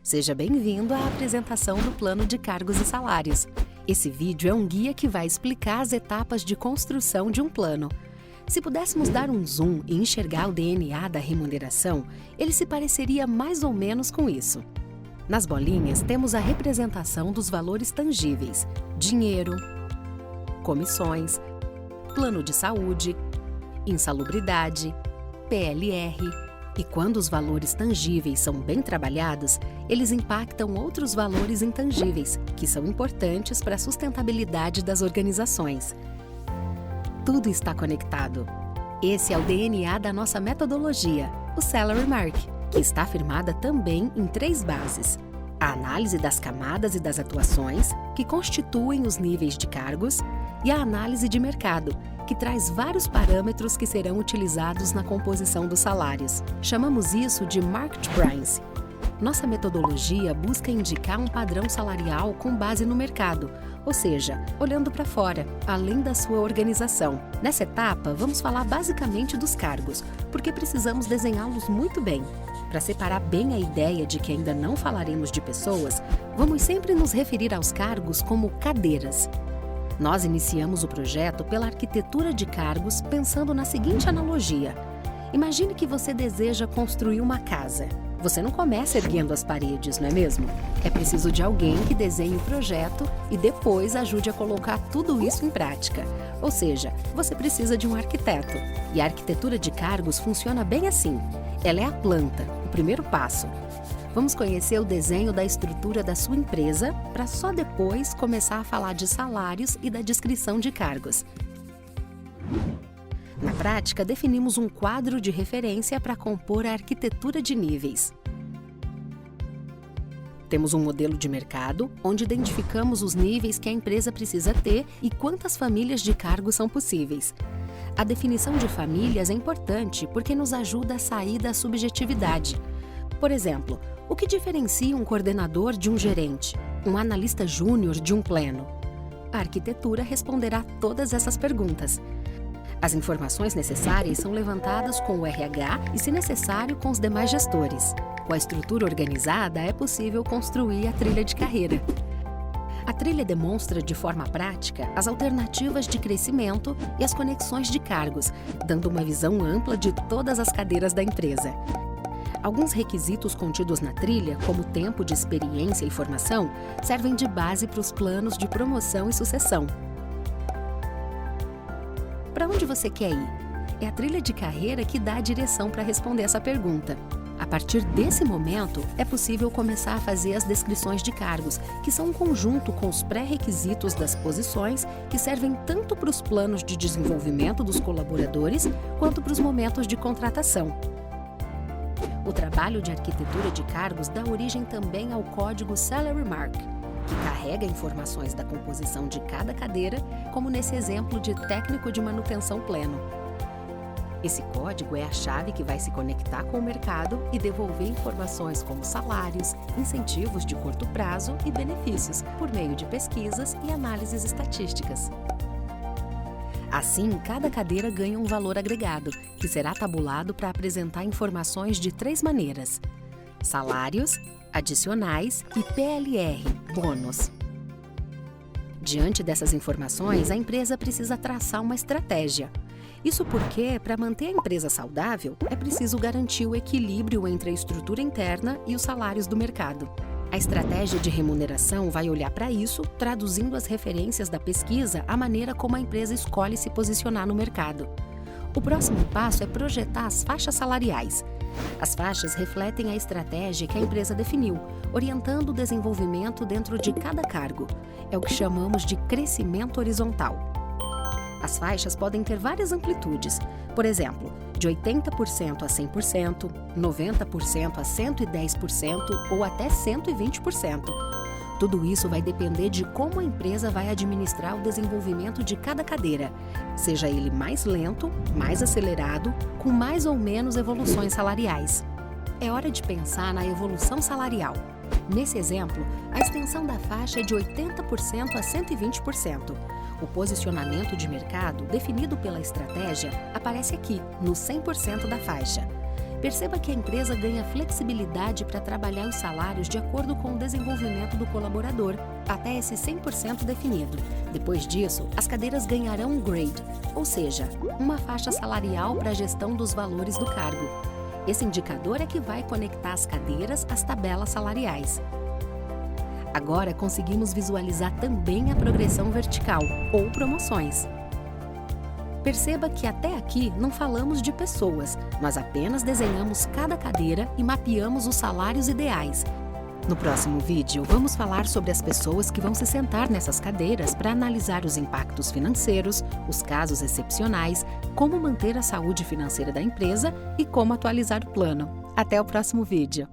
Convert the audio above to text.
Seja bem-vindo à apresentação do Plano de Cargos e Salários. Esse vídeo é um guia que vai explicar as etapas de construção de um plano. Se pudéssemos dar um zoom e enxergar o DNA da remuneração, ele se pareceria mais ou menos com isso. Nas bolinhas temos a representação dos valores tangíveis: dinheiro, comissões, plano de saúde, insalubridade, PLR. E quando os valores tangíveis são bem trabalhados, eles impactam outros valores intangíveis, que são importantes para a sustentabilidade das organizações. Tudo está conectado. Esse é o DNA da nossa metodologia, o Salary Mark, que está firmada também em 3 bases: a análise das camadas e das atuações, que constituem os níveis de cargos, e a análise de mercado, que traz vários parâmetros que serão utilizados na composição dos salários. Chamamos isso de Market Price. Nossa metodologia busca indicar um padrão salarial com base no mercado, ou seja, olhando para fora, além da sua organização. Nessa etapa, vamos falar basicamente dos cargos, porque precisamos desenhá-los muito bem. Para separar bem a ideia de que ainda não falaremos de pessoas, vamos sempre nos referir aos cargos como cadeiras. Nós iniciamos o projeto pela arquitetura de cargos pensando na seguinte analogia. Imagine que você deseja construir uma casa. Você não começa erguendo as paredes, não é mesmo? É preciso de alguém que desenhe o projeto e depois ajude a colocar tudo isso em prática. Ou seja, você precisa de um arquiteto. E a arquitetura de cargos funciona bem assim. Ela é a planta, o primeiro passo. Vamos conhecer o desenho da estrutura da sua empresa para só depois começar a falar de salários e da descrição de cargos. Na prática, definimos um quadro de referência para compor a arquitetura de níveis. Temos um modelo de mercado, onde identificamos os níveis que a empresa precisa ter e quantas famílias de cargos são possíveis. A definição de famílias é importante porque nos ajuda a sair da subjetividade. Por exemplo, o que diferencia um coordenador de um gerente, um analista júnior de um pleno? A arquitetura responderá todas essas perguntas. As informações necessárias são levantadas com o RH e, se necessário, com os demais gestores. Com a estrutura organizada, é possível construir a trilha de carreira. A trilha demonstra de forma prática as alternativas de crescimento e as conexões de cargos, dando uma visão ampla de todas as cadeiras da empresa. Alguns requisitos contidos na trilha, como tempo de experiência e formação, servem de base para os planos de promoção e sucessão. Para onde você quer ir? É a trilha de carreira que dá a direção para responder essa pergunta. A partir desse momento, é possível começar a fazer as descrições de cargos, que são um conjunto com os pré-requisitos das posições que servem tanto para os planos de desenvolvimento dos colaboradores quanto para os momentos de contratação. O trabalho de arquitetura de cargos dá origem também ao código Salary Mark, que carrega informações da composição de cada cadeira, como nesse exemplo de técnico de manutenção pleno. Esse código é a chave que vai se conectar com o mercado e devolver informações como salários, incentivos de curto prazo e benefícios, por meio de pesquisas e análises estatísticas. Assim, cada cadeira ganha um valor agregado, que será tabulado para apresentar informações de 3 maneiras: salários, adicionais e PLR, bônus. Diante dessas informações, a empresa precisa traçar uma estratégia. Isso porque, para manter a empresa saudável, é preciso garantir o equilíbrio entre a estrutura interna e os salários do mercado. A estratégia de remuneração vai olhar para isso, traduzindo as referências da pesquisa à maneira como a empresa escolhe se posicionar no mercado. O próximo passo é projetar as faixas salariais. As faixas refletem a estratégia que a empresa definiu, orientando o desenvolvimento dentro de cada cargo. É o que chamamos de crescimento horizontal. As faixas podem ter várias amplitudes, por exemplo, de 80% a 100%, 90% a 110% ou até 120%. Tudo isso vai depender de como a empresa vai administrar o desenvolvimento de cada cadeira, seja ele mais lento, mais acelerado, com mais ou menos evoluções salariais. É hora de pensar na evolução salarial. Nesse exemplo, a extensão da faixa é de 80% a 120%. O posicionamento de mercado definido pela estratégia aparece aqui, no 100% da faixa. Perceba que a empresa ganha flexibilidade para trabalhar os salários de acordo com o desenvolvimento do colaborador, até esse 100% definido. Depois disso, as cadeiras ganharão um grade, ou seja, uma faixa salarial para a gestão dos valores do cargo. Esse indicador é que vai conectar as cadeiras às tabelas salariais. Agora conseguimos visualizar também a progressão vertical, ou promoções. Perceba que até aqui não falamos de pessoas, nós apenas desenhamos cada cadeira e mapeamos os salários ideais. No próximo vídeo, vamos falar sobre as pessoas que vão se sentar nessas cadeiras para analisar os impactos financeiros, os casos excepcionais, como manter a saúde financeira da empresa e como atualizar o plano. Até o próximo vídeo!